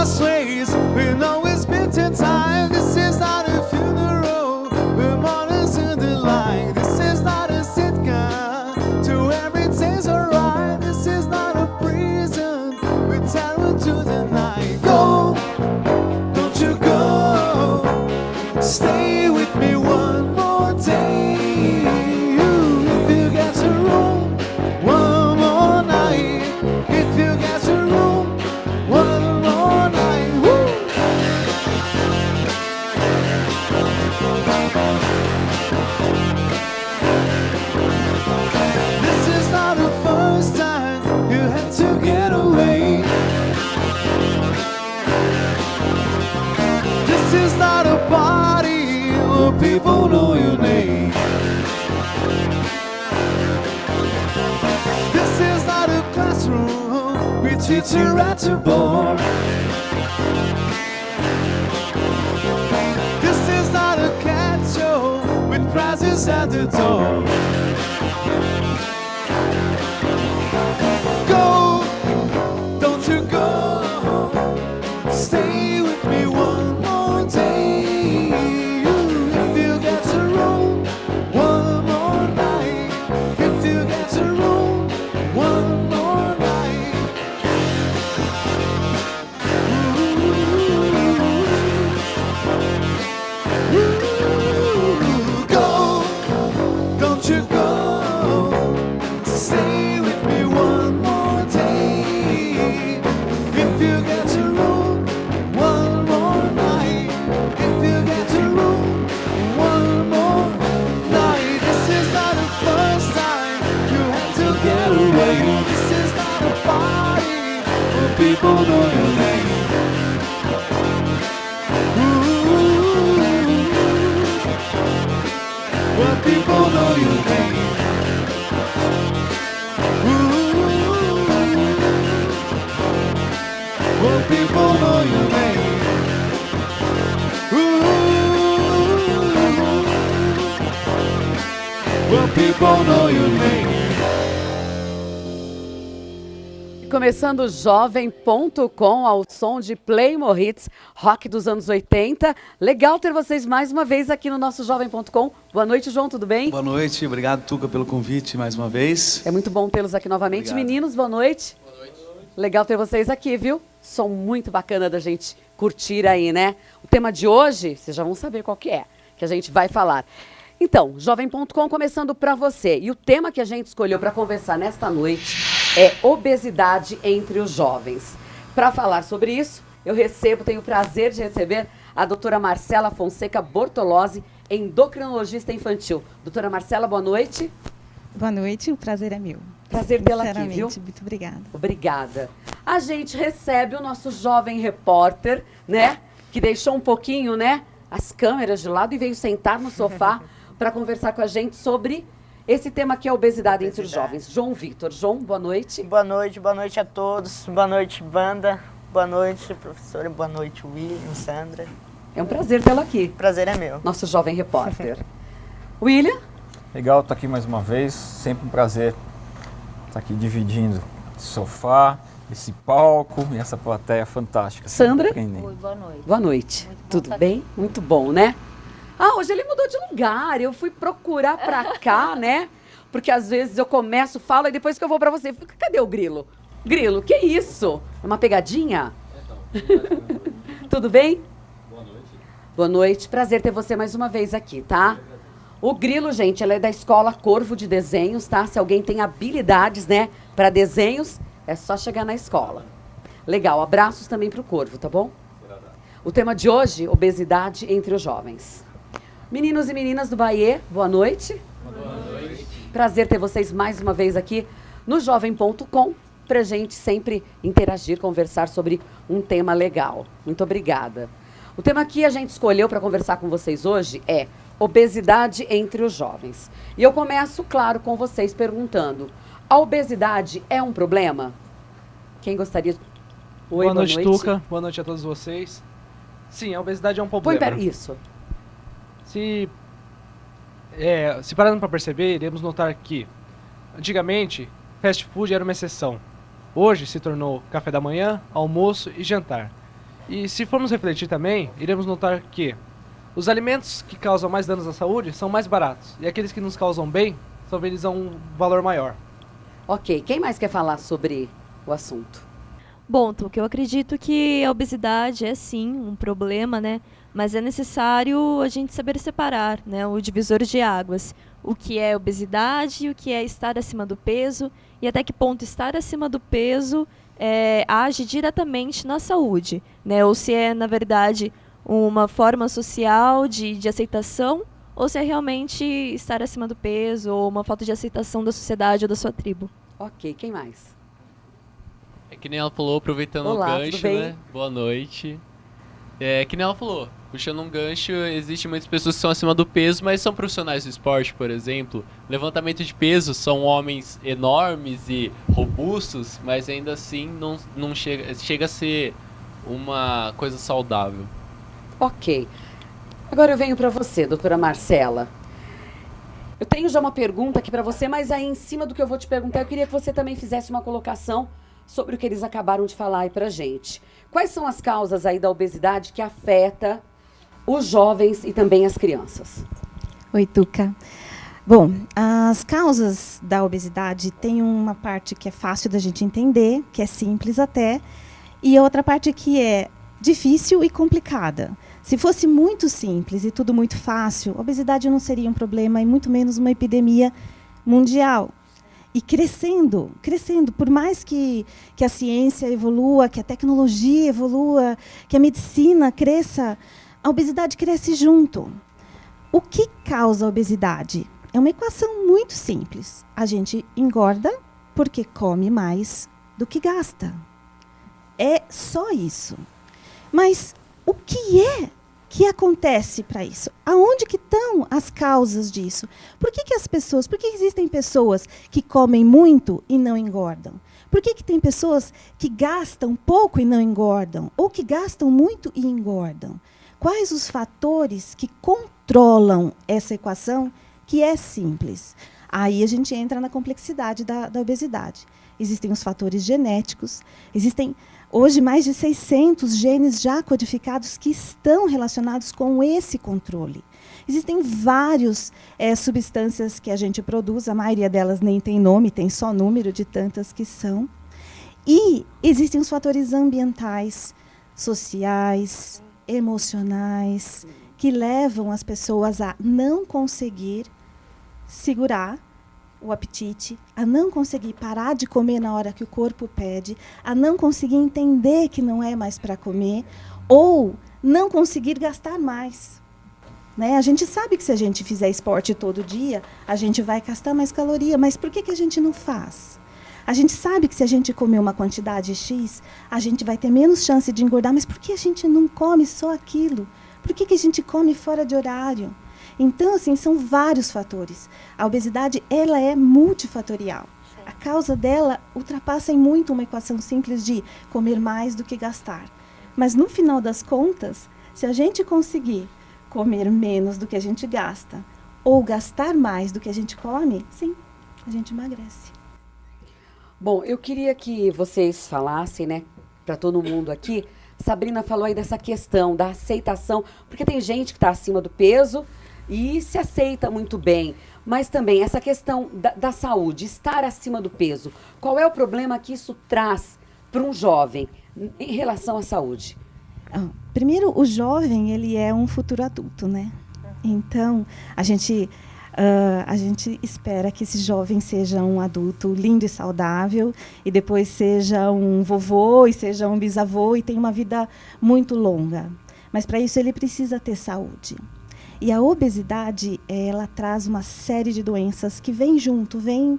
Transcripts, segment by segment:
lost ways. We know it's bitter time. This is not a funeral. We're mourners in the line. This is not a sitcom. To every day's alright. This is not a prison. We terror to the night. Go, don't you go. Stay with me one more day. If you get a room, one more night. If you get a room, one more night. Woo! This is not the first time you had to get away. This is not a party where people know your name. This is not a classroom with teacher at the board. This is not a cat show with prizes at the door. Go, don't you go. Stay with me one more day. If you get a room, one more night. If you get a room, one more night. Ooh, go, don't you go. Stay with me one more day. If you get a room, one more night. If you get a room, one more night. This is not the first time you had to get away. This is not a party where people know your name. Ooh, where people know your name. Where people know your name. Where people know your name. Começando Jovem.com ao som de Playmore Hits, rock dos anos 80. Legal ter vocês mais uma vez aqui no nosso Jovem.com. Boa noite, João, tudo bem? Boa noite, obrigado, Tuca, pelo convite mais uma vez. É muito bom tê-los aqui novamente. Obrigado. Meninos, boa noite. Boa noite. Legal ter vocês aqui, viu? Som muito bacana da gente curtir aí, né? O tema de hoje, vocês já vão saber qual que a gente vai falar. Então, Jovem.com começando para você. E o tema que a gente escolheu para conversar nesta noite é obesidade entre os jovens. Para falar sobre isso, tenho o prazer de receber a doutora Marcela Fonseca Bortolozzi, endocrinologista infantil. Doutora Marcela, boa noite. Boa noite, o prazer é meu. Prazer tê-la aqui, viu? Muito obrigada. Obrigada. A gente recebe o nosso jovem repórter, né? Que deixou um pouquinho, né? As câmeras de lado e veio sentar no sofá para conversar com a gente sobre esse tema que é a obesidade entre os jovens. João Vitor. João, boa noite. Boa noite a todos. Boa noite, banda. Boa noite, professora. Boa noite, William, Sandra. É um prazer tê-lo aqui. Prazer é meu. Nosso jovem repórter. William? Legal estar aqui mais uma vez. Sempre um prazer estar aqui dividindo esse sofá, esse palco e essa plateia fantástica. Sandra? Oi, boa noite. Boa noite. Muito bom Tudo estar bem? Muito bom, né? Ah, hoje ele mudou de lugar. Eu fui procurar pra cá, né? Porque às vezes eu começo, falo e depois que eu vou pra você, fico, cadê o Grilo? Grilo, que isso? É uma pegadinha? Tudo bem? Boa noite. Boa noite. Prazer ter você mais uma vez aqui, tá? O Grilo, gente, ela é da escola Corvo de Desenhos, tá? Se alguém tem habilidades, né, para desenhos, é só chegar na escola. Legal, abraços também pro Corvo, tá bom? O tema de hoje, obesidade entre os jovens. Meninos e meninas do Bahia, boa noite. Boa noite. Prazer ter vocês mais uma vez aqui no Jovem.com, pra gente sempre interagir, conversar sobre um tema legal. Muito obrigada. O tema que a gente escolheu para conversar com vocês hoje é obesidade entre os jovens. E eu começo, claro, com vocês perguntando, a obesidade é um problema? Quem gostaria? Oi, boa noite, Tuca. Boa noite a todos vocês. Sim, a obesidade é um problema. Põe isso. Se parando para perceber, iremos notar que, antigamente, fast food era uma exceção. Hoje se tornou café da manhã, almoço e jantar. E se formos refletir também, iremos notar que os alimentos que causam mais danos à saúde são mais baratos, e aqueles que nos causam bem são vendidos a um valor maior. Ok, quem mais quer falar sobre o assunto? Bom, Tuca, eu acredito que a obesidade é sim um problema, né? Mas é necessário a gente saber separar, né, o divisor de águas. O que é obesidade, o que é estar acima do peso e até que ponto estar acima do peso age diretamente na saúde, né? Ou se é, na verdade, uma forma social de aceitação ou se é realmente estar acima do peso ou uma falta de aceitação da sociedade ou da sua tribo. Ok, quem mais? É que nem ela falou, aproveitando Olá, o tudo gancho, bem? né? Boa noite. É que nem ela falou, puxando um gancho, existem muitas pessoas que são acima do peso, mas são profissionais do esporte, por exemplo. Levantamento de peso são homens enormes e robustos, mas ainda assim não chega a ser uma coisa saudável. Ok. Agora eu venho para você, doutora Marcela. Eu tenho já uma pergunta aqui para você, mas aí em cima do que eu vou te perguntar, eu queria que você também fizesse uma colocação sobre o que eles acabaram de falar aí pra gente. Quais são as causas aí da obesidade que afeta os jovens e também as crianças? Oi, Tuca. Bom, as causas da obesidade tem uma parte que é fácil da gente entender, que é simples até, e outra parte que é difícil e complicada. Se fosse muito simples e tudo muito fácil, a obesidade não seria um problema e muito menos uma epidemia mundial. E crescendo, por mais que a ciência evolua, que a tecnologia evolua, que a medicina cresça, a obesidade cresce junto. O que causa a obesidade? É uma equação muito simples. A gente engorda porque come mais do que gasta. É só isso. Mas o que acontece para isso? Aonde que estão as causas disso? Por que existem pessoas que comem muito e não engordam? Por que tem pessoas que gastam pouco e não engordam? Ou que gastam muito e engordam? Quais os fatores que controlam essa equação que é simples? Aí a gente entra na complexidade da obesidade. Existem os fatores genéticos, existem hoje mais de 600 genes já codificados que estão relacionados com esse controle. Existem várias substâncias que a gente produz, a maioria delas nem tem nome, tem só número de tantas que são. E existem os fatores ambientais, sociais, emocionais, que levam as pessoas a não conseguir segurar o apetite, a não conseguir parar de comer na hora que o corpo pede, a não conseguir entender que não é mais para comer, ou não conseguir gastar mais. Né? A gente sabe que se a gente fizer esporte todo dia, a gente vai gastar mais caloria, mas por que a gente não faz? A gente sabe que se a gente comer uma quantidade X, a gente vai ter menos chance de engordar, mas por que a gente não come só aquilo? Por que a gente come fora de horário? Então, assim, são vários fatores. A obesidade, ela é multifatorial. A causa dela ultrapassa em muito uma equação simples de comer mais do que gastar. Mas, no final das contas, se a gente conseguir comer menos do que a gente gasta ou gastar mais do que a gente come, sim, a gente emagrece. Bom, eu queria que vocês falassem, né, para todo mundo aqui. Sabrina falou aí dessa questão da aceitação, porque tem gente que está acima do peso e se aceita muito bem, mas também essa questão da saúde, estar acima do peso. Qual é o problema que isso traz para um jovem em relação à saúde? Primeiro, o jovem, ele é um futuro adulto, né? Então, a gente espera que esse jovem seja um adulto lindo e saudável, e depois seja um vovô, e seja um bisavô, e tenha uma vida muito longa. Mas, para isso, ele precisa ter saúde. E a obesidade, ela traz uma série de doenças que vem junto, vem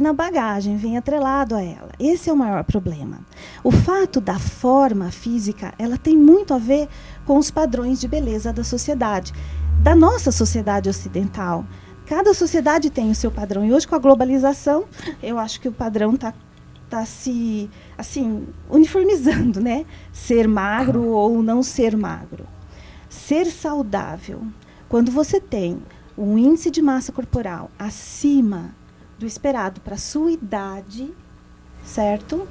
na bagagem, vem atrelado a ela. Esse é o maior problema. O fato da forma física, ela tem muito a ver com os padrões de beleza da sociedade, da nossa sociedade ocidental. Cada sociedade tem o seu padrão. E hoje, com a globalização, eu acho que o padrão está se assim, uniformizando, né? Ser magro ou não ser magro. Ser saudável. Quando você tem um índice de massa corporal acima do esperado para a sua idade, certo?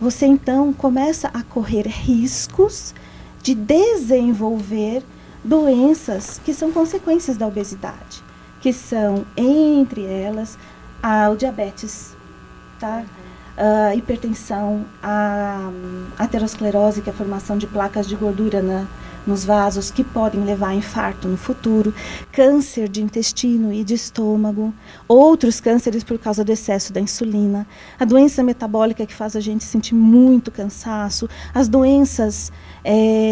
você então começa a correr riscos de desenvolver doenças que são consequências da obesidade, que são, entre elas, o diabetes, tá? A hipertensão, a aterosclerose, que é a formação de placas de gordura nos vasos, que podem levar a infarto no futuro, câncer de intestino e de estômago, outros cânceres por causa do excesso da insulina, a doença metabólica que faz a gente sentir muito cansaço, as doenças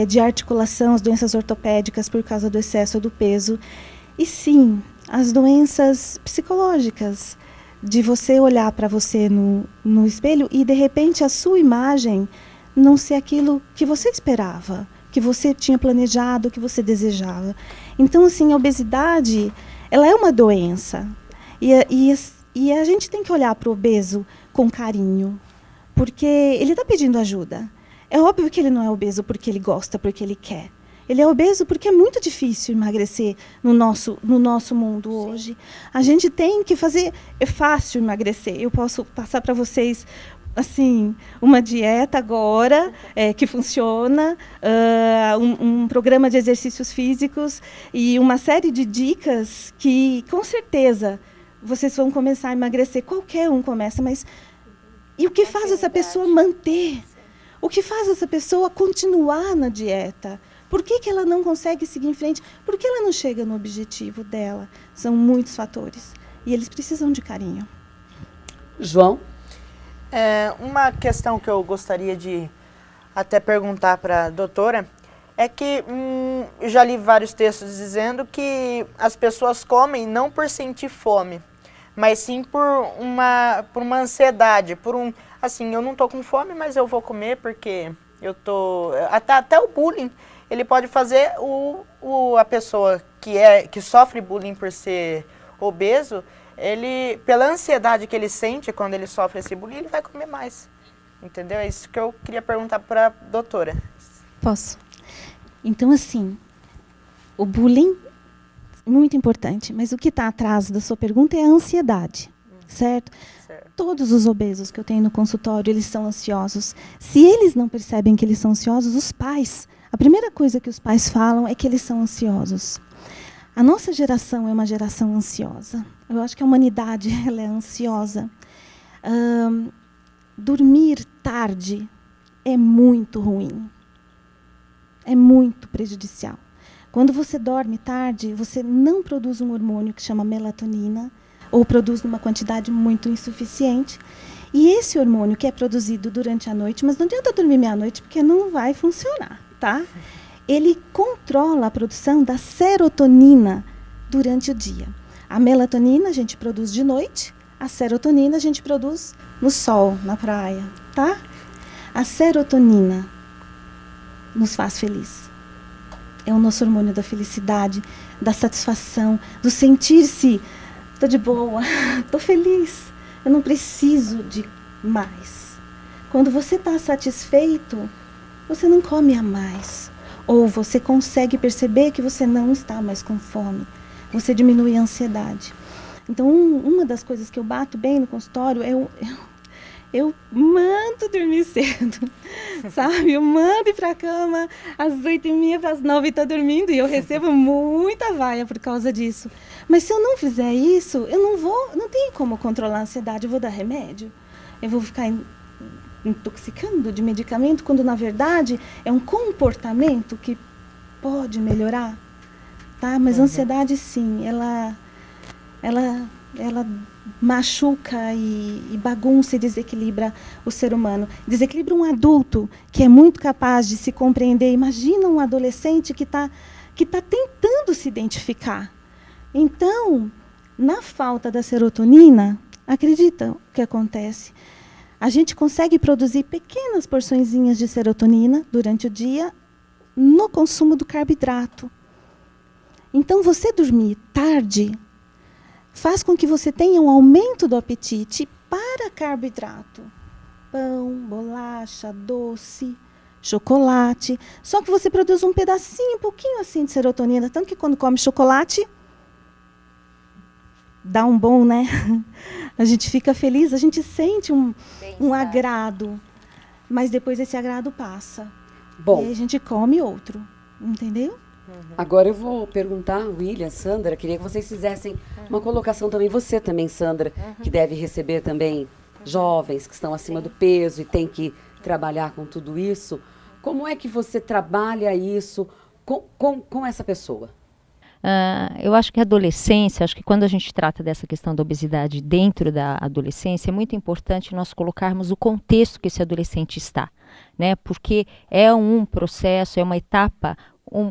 de articulação, as doenças ortopédicas por causa do excesso do peso, e sim, as doenças psicológicas, de você olhar para você no espelho e, de repente, a sua imagem não ser aquilo que você esperava, que você tinha planejado, que você desejava. Então, assim, a obesidade, ela é uma doença. E a gente tem que olhar para o obeso com carinho, porque ele está pedindo ajuda. É óbvio que ele não é obeso porque ele gosta, porque ele quer. Ele é obeso porque é muito difícil emagrecer no nosso mundo hoje. A gente tem que fazer... É fácil emagrecer. Eu posso passar para vocês assim, uma dieta agora que funciona, um programa de exercícios físicos e uma série de dicas que, com certeza, vocês vão começar a emagrecer. Qualquer um começa, mas... E o que faz essa pessoa manter? O que faz essa pessoa continuar na dieta? Por que ela não consegue seguir em frente? Por que ela não chega no objetivo dela? São muitos fatores. E eles precisam de carinho. João? Uma questão que eu gostaria de até perguntar para a doutora é que eu já li vários textos dizendo que as pessoas comem não por sentir fome, mas sim por uma ansiedade, assim, eu não estou com fome, mas eu vou comer porque eu tô... Até o bullying, ele pode fazer a pessoa que sofre bullying por ser obeso, ele, pela ansiedade que ele sente quando ele sofre esse bullying, ele vai comer mais. Entendeu? É isso que eu queria perguntar para a doutora. Posso? Então, assim, o bullying, muito importante, mas o que está atrás da sua pergunta é a ansiedade, certo? Todos os obesos que eu tenho no consultório, eles são ansiosos. Se eles não percebem que eles são ansiosos, os pais, a primeira coisa que os pais falam é que eles são ansiosos. A nossa geração é uma geração ansiosa. Eu acho que a humanidade ela é ansiosa. Dormir tarde é muito ruim. É muito prejudicial. Quando você dorme tarde, você não produz um hormônio que chama melatonina, ou produz numa quantidade muito insuficiente. E esse hormônio que é produzido durante a noite, mas não adianta dormir meia-noite, porque não vai funcionar, tá? Ele controla a produção da serotonina durante o dia. A melatonina a gente produz de noite, a serotonina a gente produz no sol, na praia, tá? A serotonina nos faz feliz. É o nosso hormônio da felicidade, da satisfação, do sentir-se, estou de boa, estou feliz, eu não preciso de mais. Quando você está satisfeito, você não come a mais. Ou você consegue perceber que você não está mais com fome. Você diminui a ansiedade. Então, uma das coisas que eu bato bem no consultório é eu mando dormir cedo, sabe? Eu mando ir para a cama às 8h30 para as 9h estar dormindo e eu recebo muita vaia por causa disso. Mas se eu não fizer isso, eu não tenho como controlar a ansiedade, eu vou dar remédio. Eu vou ficar intoxicando de medicamento, quando na verdade é um comportamento que pode melhorar, tá? Mas a ansiedade sim, ela machuca e bagunça e desequilibra o ser humano. Desequilibra um adulto que é muito capaz de se compreender. Imagina um adolescente que tá tentando se identificar. Então, na falta da serotonina, acredita o que acontece? A gente consegue produzir pequenas porçõezinhas de serotonina durante o dia no consumo do carboidrato. Então, você dormir tarde faz com que você tenha um aumento do apetite para carboidrato. Pão, bolacha, doce, chocolate. Só que você produz um pedacinho, um pouquinho assim de serotonina. Tanto que quando come chocolate, dá um bom, né? A gente fica feliz, a gente sente um agrado. mas depois esse agrado passa. Bom, E aí a gente come outro, entendeu? agora eu vou perguntar, William, Sandra, queria que vocês fizessem uma colocação também, você também, Sandra, que deve receber também jovens que estão acima do peso e tem que trabalhar com tudo isso. Como é que você trabalha isso com essa pessoa? Eu acho que a adolescência, acho que quando a gente trata dessa questão da obesidade dentro da adolescência, é muito importante nós colocarmos o contexto que esse adolescente está, né? Porque é um processo, é uma etapa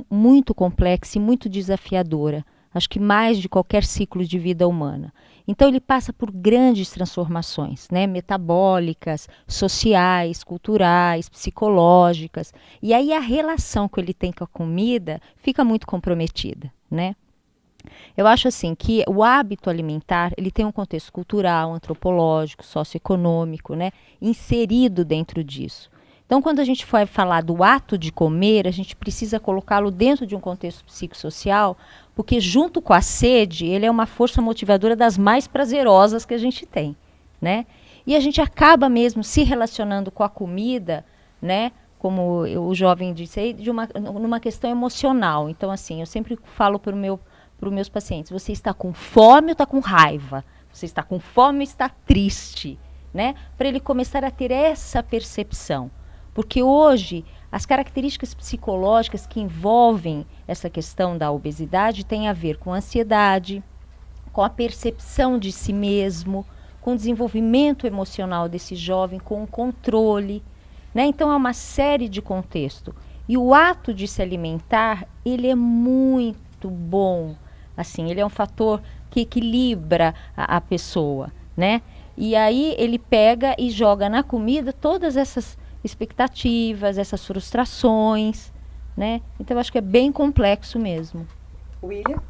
muito complexa e muito desafiadora. Acho que mais de qualquer ciclo de vida humana. Então ele passa por grandes transformações, né? Metabólicas, sociais, culturais, psicológicas. E aí a relação que ele tem com a comida fica muito comprometida, né? Eu acho assim que o hábito alimentar, ele tem um contexto cultural, antropológico, socioeconômico, né, inserido dentro disso. Então, quando a gente for falar do ato de comer, a gente precisa colocá-lo dentro de um contexto psicossocial, porque junto com a sede, ele é uma força motivadora das mais prazerosas que a gente tem, né? E a gente acaba mesmo se relacionando com a comida, né, como o jovem disse aí, numa questão emocional. Então, assim, eu sempre falo para os meus pacientes, você está com fome ou está com raiva? Você está com fome ou está triste? Né? Para ele começar a ter essa percepção. Porque hoje, as características psicológicas que envolvem essa questão da obesidade têm a ver com a ansiedade, com a percepção de si mesmo, com o desenvolvimento emocional desse jovem, com o controle. Né? Então, é uma série de contextos. E o ato de se alimentar, ele é muito bom. Assim, ele é um fator que equilibra a pessoa, né? E aí ele pega e joga na comida todas essas expectativas, essas frustrações, né? Então eu acho que é bem complexo mesmo. William?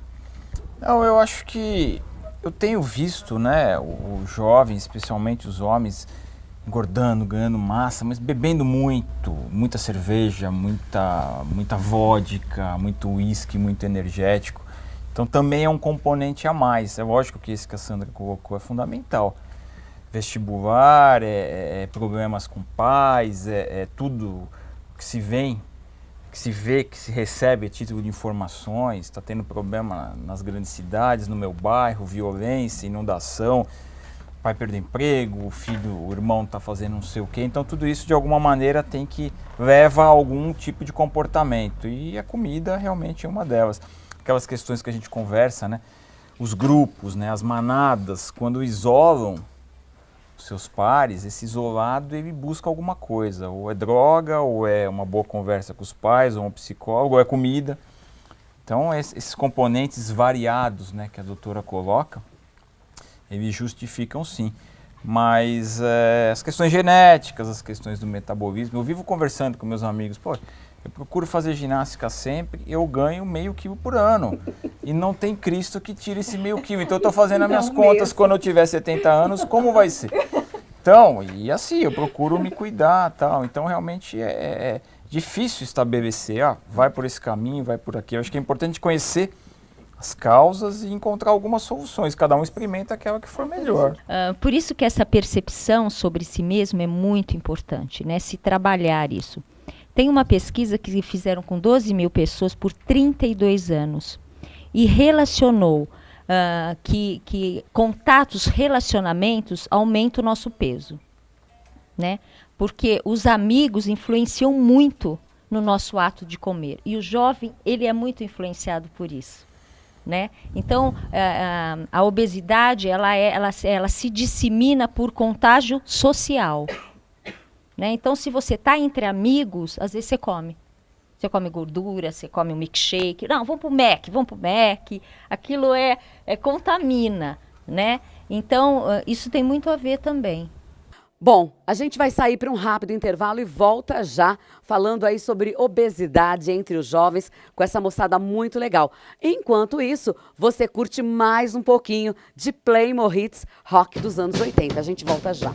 Não, eu acho que eu tenho visto, né, os jovens, especialmente os homens, engordando, ganhando massa, mas bebendo muita cerveja, muita vodka, muito uísque, muito energético. Então também é um componente a mais. É lógico que esse que a Sandra colocou é fundamental. Vestibular, problemas com pais, tudo que se vê, que se recebe a título de informações. Está tendo problema nas grandes cidades, no meu bairro, violência, inundação, pai perdeu emprego, o irmão está fazendo não sei o quê. Então tudo isso de alguma maneira leva a algum tipo de comportamento. E a comida realmente é uma delas. Aquelas questões que a gente conversa, né? Os grupos, né? As manadas, quando isolam os seus pares, esse isolado ele busca alguma coisa, ou é droga, ou é uma boa conversa com os pais, ou um psicólogo, ou é comida. Então esses componentes variados, né, que a doutora coloca, eles justificam sim. Mas as questões genéticas, as questões do metabolismo, eu vivo conversando com meus amigos, pô, eu procuro fazer ginástica sempre, eu ganho meio quilo por ano. E não tem Cristo que tire esse meio quilo. Então eu estou fazendo as minhas contas quando eu tiver 70 anos, como vai ser? Então, e assim, eu procuro me cuidar tal. Então realmente é difícil estabelecer, vai por esse caminho, vai por aqui. Eu acho que é importante conhecer as causas e encontrar algumas soluções. Cada um experimenta aquela que for melhor. Por isso que essa percepção sobre si mesmo é muito importante, né? Se trabalhar isso. Tem uma pesquisa que fizeram com 12 mil pessoas por 32 anos e relacionou que contatos, relacionamentos aumentam o nosso peso, né? Porque os amigos influenciam muito no nosso ato de comer e o jovem ele é muito influenciado por isso, né? Então a obesidade ela se dissemina por contágio social. Né? Então, se você está entre amigos, às vezes você come. Você come gordura, você come um milkshake. Não, vamos pro Mac. Aquilo contamina, né? Então, isso tem muito a ver também. Bom, a gente vai sair para um rápido intervalo e volta já falando aí sobre obesidade entre os jovens com essa moçada muito legal. Enquanto isso, você curte mais um pouquinho de Playmore Hits rock dos anos 80. A gente volta já.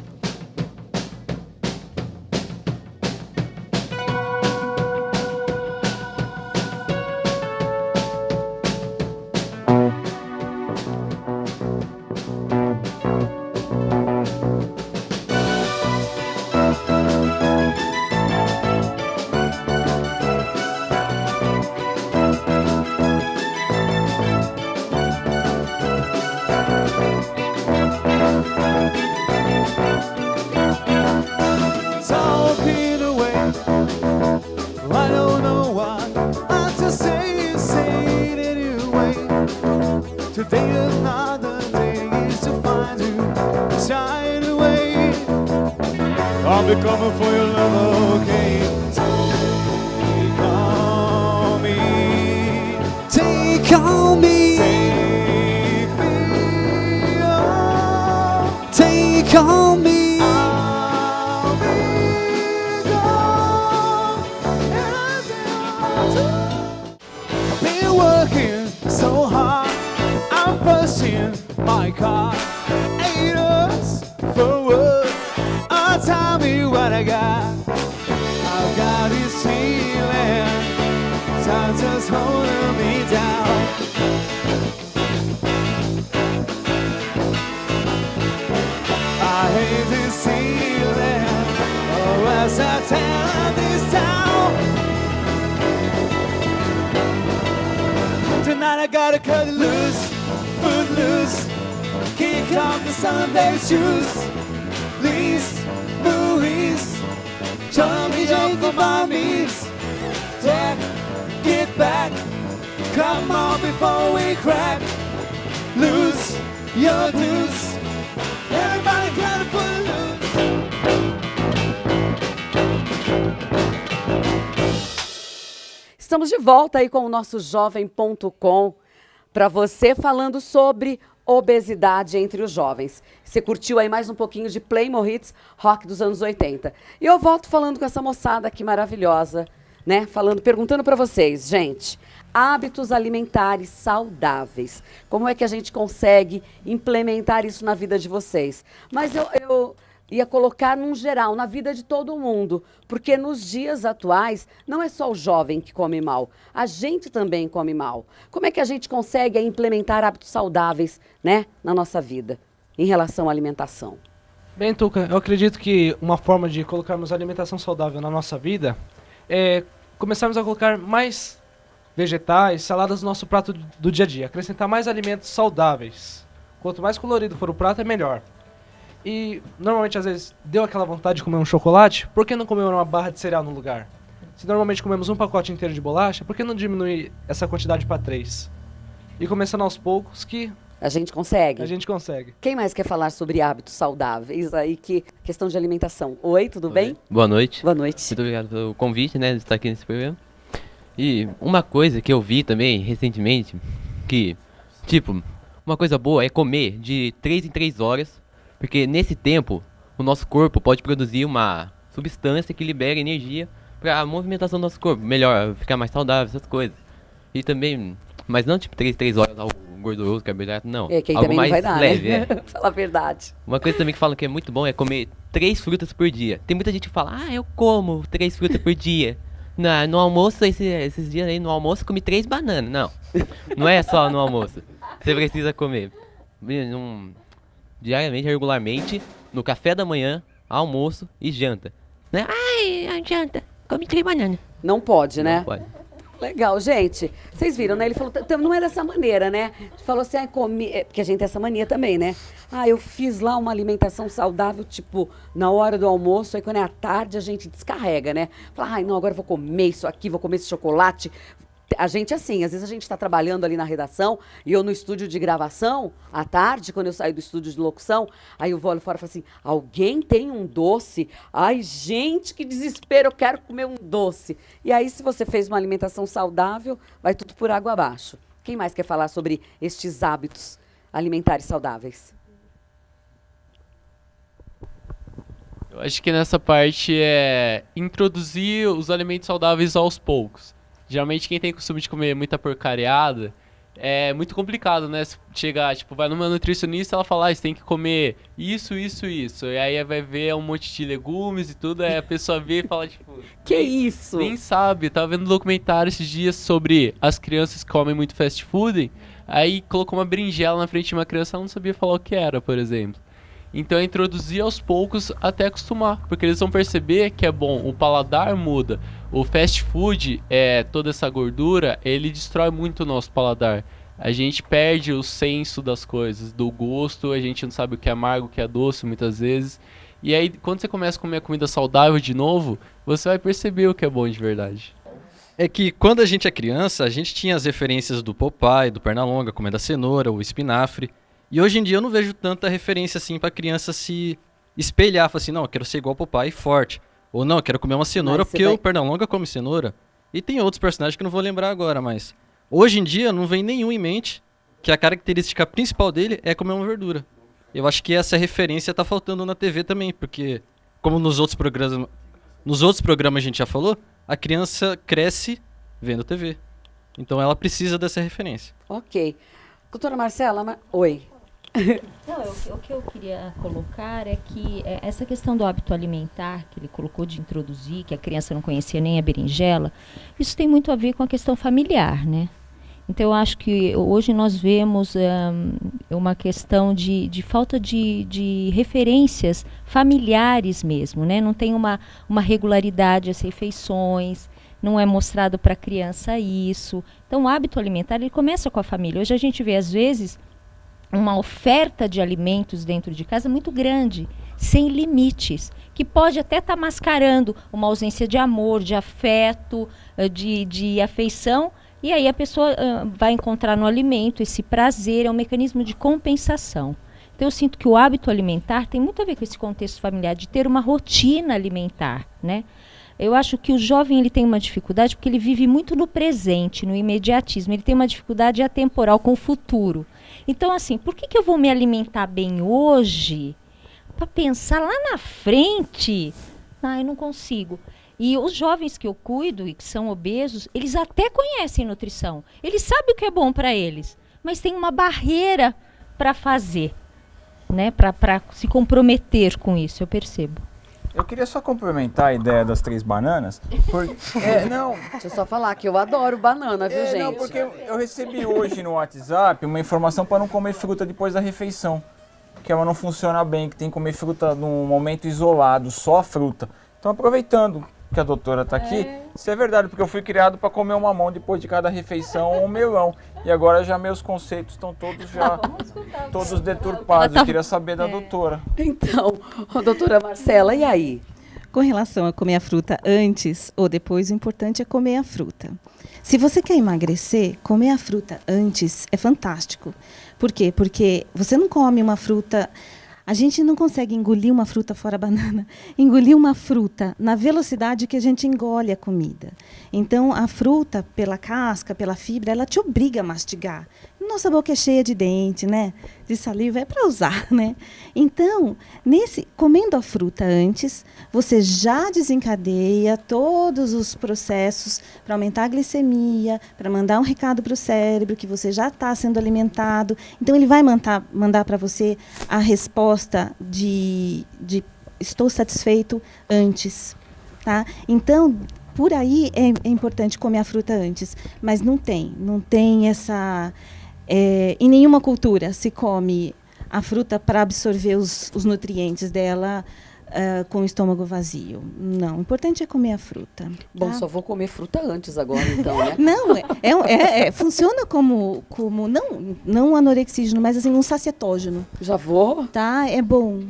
They're coming for your love, okay? Take on me. Take me on. Take on me. I'll be gone. I've been working so hard. I'm pushing my car. 8 hours for work. Oh, tell me what I got. I've got this feeling. Time just holding me down. I hate this feeling. Oh, as I tear this town. Tonight I gotta cut it loose, foot loose. Kick off the Sunday shoes. Please, Louise, show me Jacob Armies. Get back, come on before we crack. Lose your dues. Everybody gotta put loose. Estamos de volta aí com o nosso Jovem.com para você falando sobre obesidade entre os jovens. Você curtiu aí mais um pouquinho de Playmore Hits, rock dos anos 80. E eu volto falando com essa moçada aqui maravilhosa, né? Perguntando para vocês, gente, hábitos alimentares saudáveis. Como é que a gente consegue implementar isso na vida de vocês? Mas eu ia colocar num geral, na vida de todo mundo, porque nos dias atuais não é só o jovem que come mal, a gente também come mal. Como é que a gente consegue implementar hábitos saudáveis, né, na nossa vida, em relação à alimentação? Bem, Tuca, eu acredito que uma forma de colocarmos alimentação saudável na nossa vida é começarmos a colocar mais vegetais, saladas no nosso prato do dia a dia, acrescentar mais alimentos saudáveis. Quanto mais colorido for o prato, é melhor. E, normalmente, às vezes, deu aquela vontade de comer um chocolate, por que não comer uma barra de cereal no lugar? Se normalmente comemos um pacote inteiro de bolacha, por que não diminuir essa quantidade para 3? E começando aos poucos que A gente consegue? a gente consegue. Quem mais quer falar sobre hábitos saudáveis aí, questão de alimentação? Oi, tudo bem? Boa noite. Boa noite. Muito obrigado pelo convite, né, de estar aqui nesse programa. E uma coisa que eu vi também recentemente, que, tipo, uma coisa boa é comer de 3 em 3 horas, porque nesse tempo o nosso corpo pode produzir uma substância que libera energia para a movimentação do nosso corpo, melhor, ficar mais saudável, essas coisas. E também, mas não tipo 3 horas algo gorduroso, carboidrato, não. É, que aí algo também mais não vai dar, leve, né? é. Fala a verdade. Uma coisa também que falam que é muito bom é comer 3 frutas por dia. Tem muita gente que fala, eu como 3 frutas por dia. No almoço, esses dias aí, no almoço, eu comi 3 bananas. Não, não é só no almoço. Você precisa comer diariamente, regularmente, no café da manhã, almoço e janta. Né? Janta, come 3 bananas. Não pode, né? Não pode. Legal, gente. Vocês viram, né? Ele falou, não é dessa maneira, né? Ele falou assim, porque a gente tem essa mania também, né? Eu fiz lá uma alimentação saudável, tipo, na hora do almoço, aí quando é à tarde a gente descarrega, né? Fala, não, agora eu vou comer isso aqui, vou comer esse chocolate. A gente, assim, às vezes a gente está trabalhando ali na redação e eu no estúdio de gravação, à tarde, quando eu saio do estúdio de locução, aí eu vou ali fora e falo assim, alguém tem um doce? Ai, gente, que desespero, eu quero comer um doce. E aí, se você fez uma alimentação saudável, vai tudo por água abaixo. Quem mais quer falar sobre estes hábitos alimentares saudáveis? Eu acho que nessa parte é introduzir os alimentos saudáveis aos poucos. Geralmente quem tem costume de comer muita porcariada é muito complicado, né? Se chegar, tipo, vai numa nutricionista, ela fala, você tem que comer isso, isso, isso. E aí vai ver um monte de legumes e tudo, aí a pessoa vê e fala, tipo... Que isso? Nem sabe. Tava vendo um documentário esses dias sobre as crianças que comem muito fast food, aí colocou uma berinjela na frente de uma criança, ela não sabia falar o que era, por exemplo. Então é introduzir aos poucos até acostumar, porque eles vão perceber que é bom, o paladar muda. O fast food, toda essa gordura, ele destrói muito o nosso paladar. A gente perde o senso das coisas, do gosto, a gente não sabe o que é amargo, o que é doce muitas vezes. E aí, quando você começa a comer a comida saudável de novo, você vai perceber o que é bom de verdade. É que quando a gente é criança, a gente tinha as referências do Popeye, do Pernalonga, comendo a cenoura, o espinafre. E hoje em dia eu não vejo tanta referência assim pra criança se espelhar, falar assim, não, eu quero ser igual ao papai forte. Ou não, eu quero comer uma cenoura Mas você porque vai- o Pernalonga come cenoura. E tem outros personagens que eu não vou lembrar agora, mas hoje em dia não vem nenhum em mente que a característica principal dele é comer uma verdura. Eu acho que essa referência tá faltando na TV também, porque como nos outros programas a gente já falou, a criança cresce vendo TV. Então ela precisa dessa referência. Ok. Doutora Marcela, oi. Não, o que eu queria colocar é que essa questão do hábito alimentar, que ele colocou de introduzir, que a criança não conhecia nem a berinjela, isso tem muito a ver com a questão familiar, né? Então, eu acho que hoje nós vemos uma questão de falta de referências familiares mesmo, né? Não tem uma regularidade às refeições, não é mostrado para a criança isso. Então, o hábito alimentar, ele começa com a família. Hoje a gente vê, às vezes, uma oferta de alimentos dentro de casa muito grande, sem limites, que pode até estar mascarando uma ausência de amor, de afeto, de afeição, e aí a pessoa vai encontrar no alimento esse prazer, é um mecanismo de compensação. Então eu sinto que o hábito alimentar tem muito a ver com esse contexto familiar, de ter uma rotina alimentar, né? Eu acho que o jovem ele tem uma dificuldade porque ele vive muito no presente, no imediatismo, ele tem uma dificuldade atemporal com o futuro. Então, assim, por que eu vou me alimentar bem hoje para pensar lá na frente? Ah, eu não consigo. E os jovens que eu cuido e que são obesos, eles até conhecem nutrição. Eles sabem o que é bom para eles, mas tem uma barreira para fazer, né? Para se comprometer com isso, eu percebo. Eu queria só complementar a ideia das 3 bananas. Não, Deixa eu só falar que eu adoro banana, viu, gente? não, porque eu recebi hoje no WhatsApp uma informação para não comer fruta depois da refeição. Que ela não funciona bem, que tem que comer fruta num momento isolado, só a fruta. Então, aproveitando que a doutora está aqui, isso é verdade, porque eu fui criado para comer um mamão depois de cada refeição ou um melão. E agora já meus conceitos estão todos deturpados. Eu queria saber da doutora. Então, doutora Marcela, e aí? Com relação a comer a fruta antes ou depois, o importante é comer a fruta. Se você quer emagrecer, comer a fruta antes é fantástico. Por quê? Porque você não come uma fruta... A gente não consegue engolir uma fruta fora a banana, engolir uma fruta na velocidade que a gente engole a comida. Então, a fruta, pela casca, pela fibra, ela te obriga a mastigar. Nossa boca é cheia de dente, né? De saliva, é para usar, né? Então, comendo a fruta antes, você já desencadeia todos os processos para aumentar a glicemia, para mandar um recado para o cérebro que você já está sendo alimentado. Então, ele vai mandar para você a resposta de estou satisfeito antes, tá? Então, por aí é importante comer a fruta antes, mas não tem essa... em nenhuma cultura se come a fruta para absorver os nutrientes dela com o estômago vazio. Não, o importante é comer a fruta. Bom, tá? só vou comer fruta antes agora, então, né? Não, funciona como não um anorexígeno, mas assim, um sacietógeno. Já vou. Tá? É bom.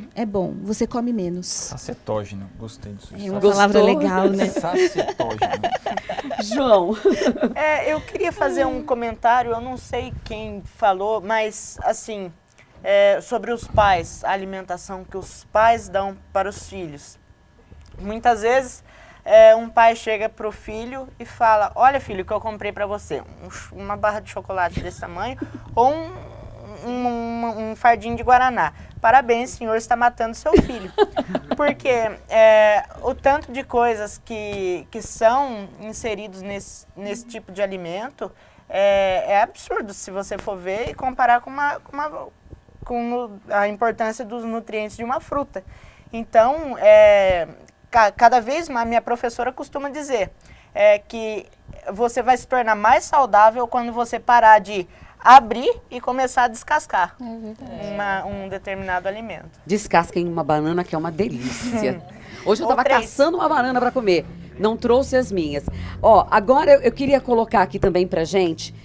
Você come menos. Sacetógeno, gostei disso. É uma palavra legal, né? Sacetógeno. João. Eu queria fazer um comentário, eu não sei quem falou, mas assim, sobre os pais, a alimentação que os pais dão para os filhos. Muitas vezes um pai chega para o filho e fala, olha filho, o que eu comprei para você, uma barra de chocolate desse tamanho ou um fardinho de guaraná. Parabéns, senhor, está matando seu filho. Porque o tanto de coisas que são inseridos nesse tipo de alimento é absurdo se você for ver e comparar com a importância dos nutrientes de uma fruta. Então, cada vez mais, minha professora costuma dizer que você vai se tornar mais saudável quando você parar de abrir e começar a descascar um determinado alimento. Descasquem uma banana, que é uma delícia. Hoje eu Ou estava 3. caçando uma banana para comer. Não trouxe as minhas. Ó, agora eu queria colocar aqui também pra gente.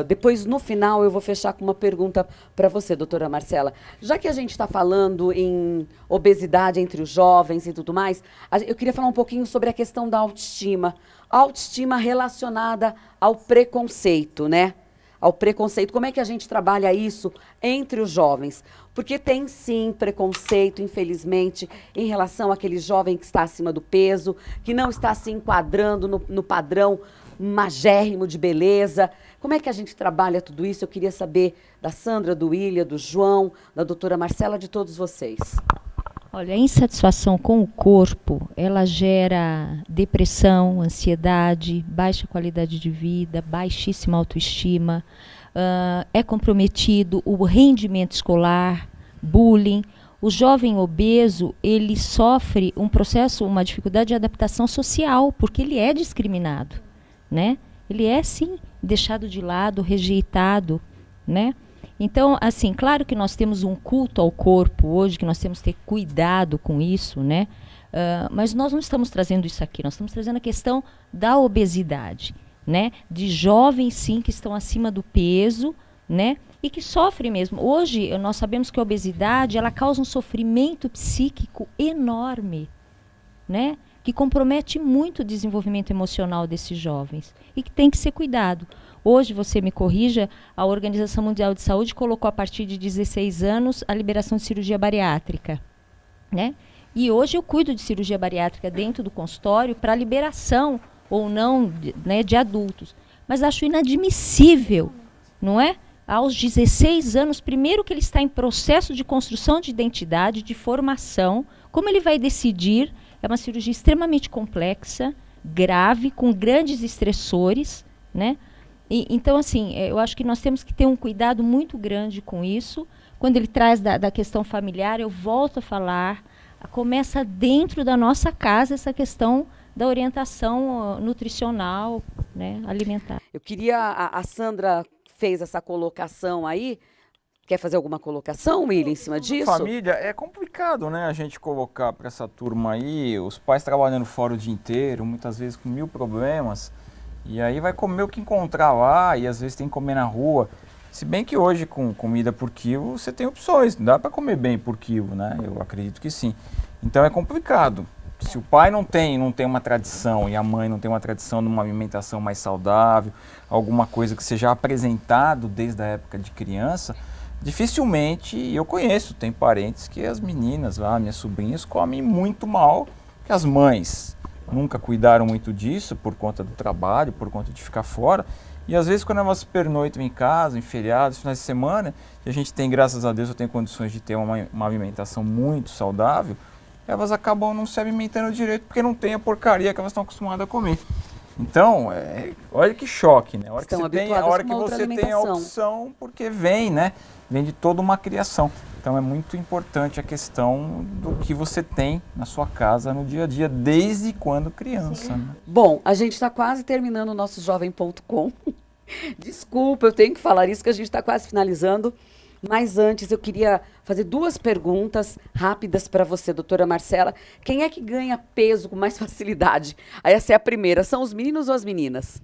Depois, no final, eu vou fechar com uma pergunta para você, doutora Marcela. Já que a gente está falando em obesidade entre os jovens e tudo mais, eu queria falar um pouquinho sobre a questão da autoestima. Autoestima relacionada ao preconceito, né? ao preconceito. Como é que a gente trabalha isso entre os jovens? Porque tem sim preconceito, infelizmente, em relação àquele jovem que está acima do peso, que não está se enquadrando no padrão magérrimo de beleza. Como é que a gente trabalha tudo isso? Eu queria saber da Sandra, do William, do João, da doutora Marcela, de todos vocês. Olha, a insatisfação com o corpo, ela gera depressão, ansiedade, baixa qualidade de vida, baixíssima autoestima, é comprometido o rendimento escolar, bullying. O jovem obeso, ele sofre um processo, uma dificuldade de adaptação social, porque ele é discriminado, né? Ele é, sim, deixado de lado, rejeitado, né? Então, assim, claro que nós temos um culto ao corpo hoje, que nós temos que ter cuidado com isso, né? Mas nós não estamos trazendo isso aqui, nós estamos trazendo a questão da obesidade, né? De jovens, sim, que estão acima do peso, né? E que sofrem mesmo. Hoje, nós sabemos que a obesidade, ela causa um sofrimento psíquico enorme, né? Que compromete muito o desenvolvimento emocional desses jovens e que tem que ser cuidado. Hoje, você me corrija, a Organização Mundial de Saúde colocou a partir de 16 anos a liberação de cirurgia bariátrica, né? E hoje eu cuido de cirurgia bariátrica dentro do consultório para liberação ou não, né, de adultos. Mas acho inadmissível, não é? Aos 16 anos, primeiro que ele está em processo de construção de identidade, de formação, como ele vai decidir? É uma cirurgia extremamente complexa, grave, com grandes estressores, né? Então, assim, eu acho que nós temos que ter um cuidado muito grande com isso. Quando ele traz da questão familiar, eu volto a falar, começa dentro da nossa casa essa questão da orientação nutricional, né, alimentar. Eu queria, a Sandra fez essa colocação aí. Quer fazer alguma colocação, William, em cima disso? Família, é complicado, né, a gente colocar para essa turma aí, os pais trabalhando fora o dia inteiro, muitas vezes com 1000 problemas, e aí vai comer o que encontrar lá, e às vezes tem que comer na rua. Se bem que hoje, com comida por quilo, você tem opções, dá para comer bem por quilo, né, eu acredito que sim. Então é complicado. Se o pai não tem uma tradição e a mãe não tem uma tradição de uma alimentação mais saudável, alguma coisa que seja apresentado desde a época de criança, dificilmente, eu conheço, tem parentes que as meninas lá, minhas sobrinhas, comem muito mal, que as mães nunca cuidaram muito disso por conta do trabalho, por conta de ficar fora. E às vezes quando elas pernoitam em casa, em feriados, finais de semana, e a gente tem, graças a Deus, eu tenho condições de ter uma alimentação muito saudável, elas acabam não se alimentando direito porque não tem a porcaria que elas estão acostumadas a comer. Então, olha que choque, né? A hora que você tem a opção, porque vem, né? Vem de toda uma criação. Então é muito importante a questão do que você tem na sua casa no dia a dia, desde quando criança. Né? Bom, a gente está quase terminando o nosso Jovem.com. Desculpa, eu tenho que falar isso, que a gente está quase finalizando. Mas antes eu queria fazer 2 perguntas rápidas para você, doutora Marcela. Quem é que ganha peso com mais facilidade? Essa é a primeira. São os meninos ou as meninas?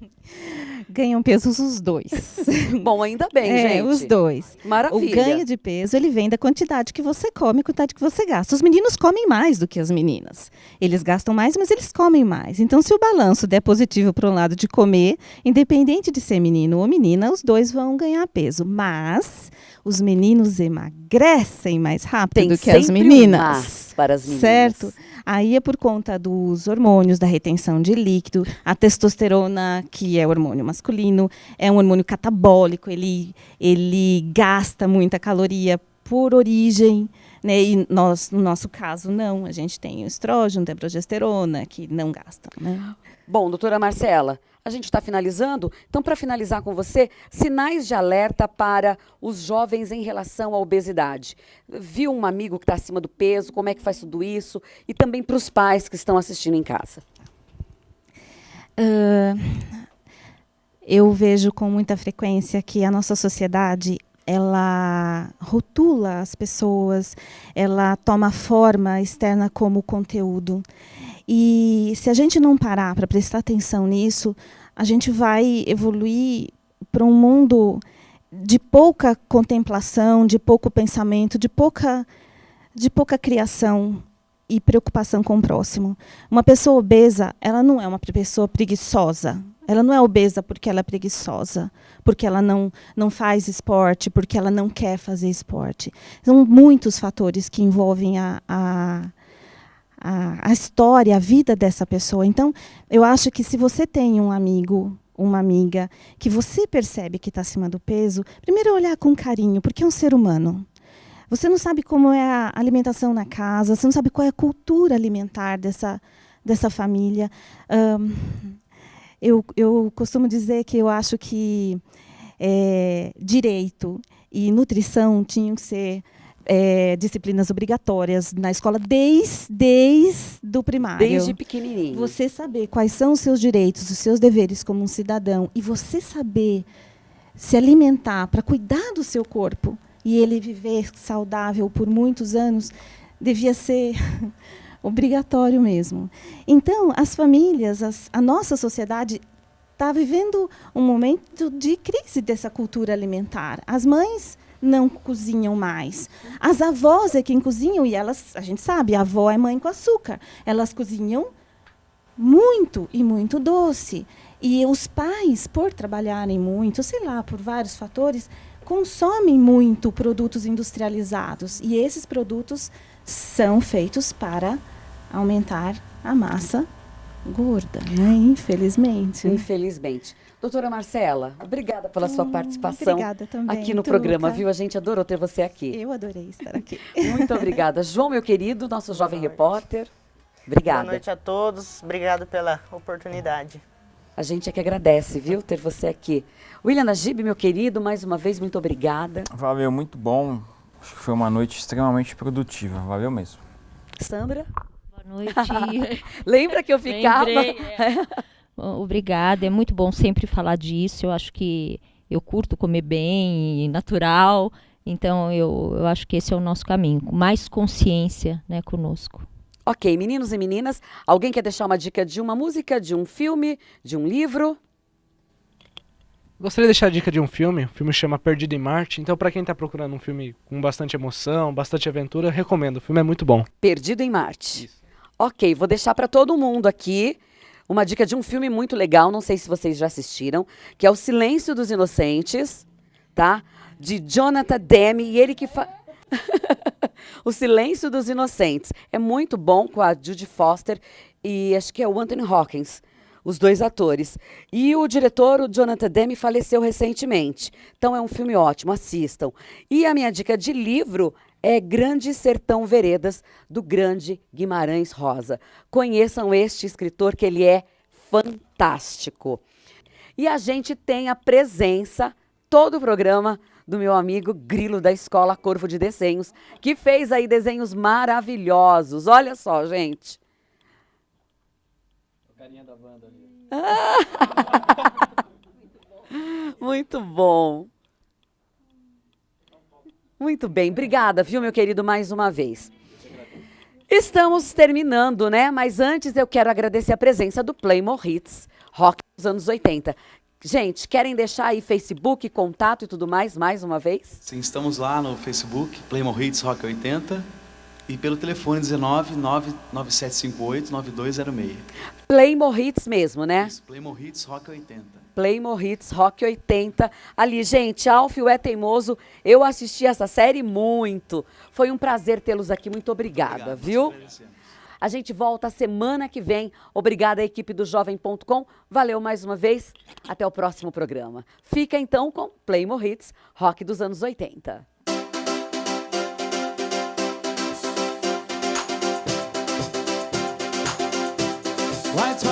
Ganham peso os dois. Bom, ainda bem, gente. Os dois. Maravilha. O ganho de peso, ele vem da quantidade que você come, quantidade que você gasta. Os meninos comem mais do que as meninas. Eles gastam mais, mas eles comem mais. Então, se o balanço der positivo para o lado de comer, independente de ser menino ou menina, os dois vão ganhar peso. Mas os meninos emagrecem mais rápido do que as meninas. Para as meninas. Certo? Aí é por conta dos hormônios, da retenção de líquido. A testosterona, que é o hormônio masculino, é um hormônio catabólico, ele gasta muita caloria por origem, né? E no nosso caso, não. A gente tem o estrógeno, tem a progesterona, que não gastam, né? Bom, doutora Marcela, a gente está finalizando. Então, para finalizar com você, sinais de alerta para os jovens em relação à obesidade. Viu um amigo que está acima do peso, como é que faz tudo isso? E também para os pais que estão assistindo em casa. Eu vejo com muita frequência que a nossa sociedade, ela rotula as pessoas, ela toma forma externa como conteúdo. E se a gente não parar para prestar atenção nisso, a gente vai evoluir para um mundo de pouca contemplação, de pouco pensamento, de pouca criação e preocupação com o próximo. Uma pessoa obesa, ela não é uma pessoa preguiçosa, Ela não é obesa porque ela é preguiçosa, porque ela não faz esporte, porque ela não quer fazer esporte. São muitos fatores que envolvem a história, a vida dessa pessoa. Então, eu acho que se você tem um amigo, uma amiga, que você percebe que está acima do peso, primeiro olhar com carinho, porque é um ser humano. Você não sabe como é a alimentação na casa, você não sabe qual é a cultura alimentar dessa família. Eu costumo dizer que eu acho que direito e nutrição tinham que ser disciplinas obrigatórias na escola desde o primário. Desde pequenininho. Você saber quais são os seus direitos, os seus deveres como um cidadão, e você saber se alimentar para cuidar do seu corpo e ele viver saudável por muitos anos, devia ser obrigatório mesmo. Então, as famílias, a nossa sociedade está vivendo um momento de crise dessa cultura alimentar. As mães não cozinham mais. As avós é quem cozinham, e elas, a gente sabe, a avó é mãe com açúcar. Elas cozinham muito e muito doce. E os pais, por trabalharem muito, sei lá, por vários fatores, consomem muito produtos industrializados. E esses produtos são feitos para aumentar a massa gorda, né? Infelizmente. Infelizmente. Doutora Marcela, obrigada pela sua participação obrigada também, aqui no Tuca. programa, viu? A gente adorou ter você aqui. Eu adorei estar aqui. Muito obrigada. João, meu querido, nosso jovem repórter, obrigada. Boa noite a todos. Obrigado pela oportunidade. A gente é que agradece, viu, ter você aqui. William Najib, meu querido, mais uma vez, muito obrigada. Valeu, muito bom. Acho que foi uma noite extremamente produtiva. Valeu mesmo. Sandra? Boa noite. Lembra que eu ficava? Lembrei, Obrigada, é muito bom sempre falar disso. Eu acho que eu curto comer bem, natural. Então, eu acho que esse é o nosso caminho. Mais consciência, né, conosco. Ok, meninos e meninas, alguém quer deixar uma dica de uma música, de um filme, de um livro? Gostaria de deixar a dica de um filme. O filme chama Perdido em Marte. Então, para quem está procurando um filme com bastante emoção, bastante aventura, eu recomendo. O filme é muito bom. Perdido em Marte. Isso. Ok, vou deixar para todo mundo aqui uma dica de um filme muito legal, não sei se vocês já assistiram, que é O Silêncio dos Inocentes, tá? De Jonathan Demme, e ele que O Silêncio dos Inocentes. É muito bom, com a Judy Foster e acho que é o Anthony Hopkins, os dois atores. E o diretor, o Jonathan Demme, faleceu recentemente. Então é um filme ótimo, assistam. E a minha dica de livro é Grande Sertão Veredas, do grande Guimarães Rosa. Conheçam este escritor, que ele é fantástico. E a gente tem a presença, todo o programa, do meu amigo Grilo da Escola Corvo de Desenhos, que fez aí desenhos maravilhosos. Olha só, gente. O carinha da banda ali. Muito bom. Muito bem, obrigada, viu, meu querido, mais uma vez. Estamos terminando, né? Mas antes eu quero agradecer a presença do Playmore Hits, rock dos anos 80. Gente, querem deixar aí Facebook, contato e tudo mais uma vez? Sim, estamos lá no Facebook, Playmore Hits Rock 80, e pelo telefone 19-9758-9206. Playmore Hits mesmo, né? Isso, Playmore Hits Rock 80. Playmore Hits Rock 80. Ali, gente, Alfio é Teimoso. Eu assisti essa série muito. Foi um prazer tê-los aqui. Muito obrigada, viu? A gente volta semana que vem. Obrigada à equipe do Jovem.com. Valeu mais uma vez. Até o próximo programa. Fica então com Playmore Hits Rock dos anos 80. Lights,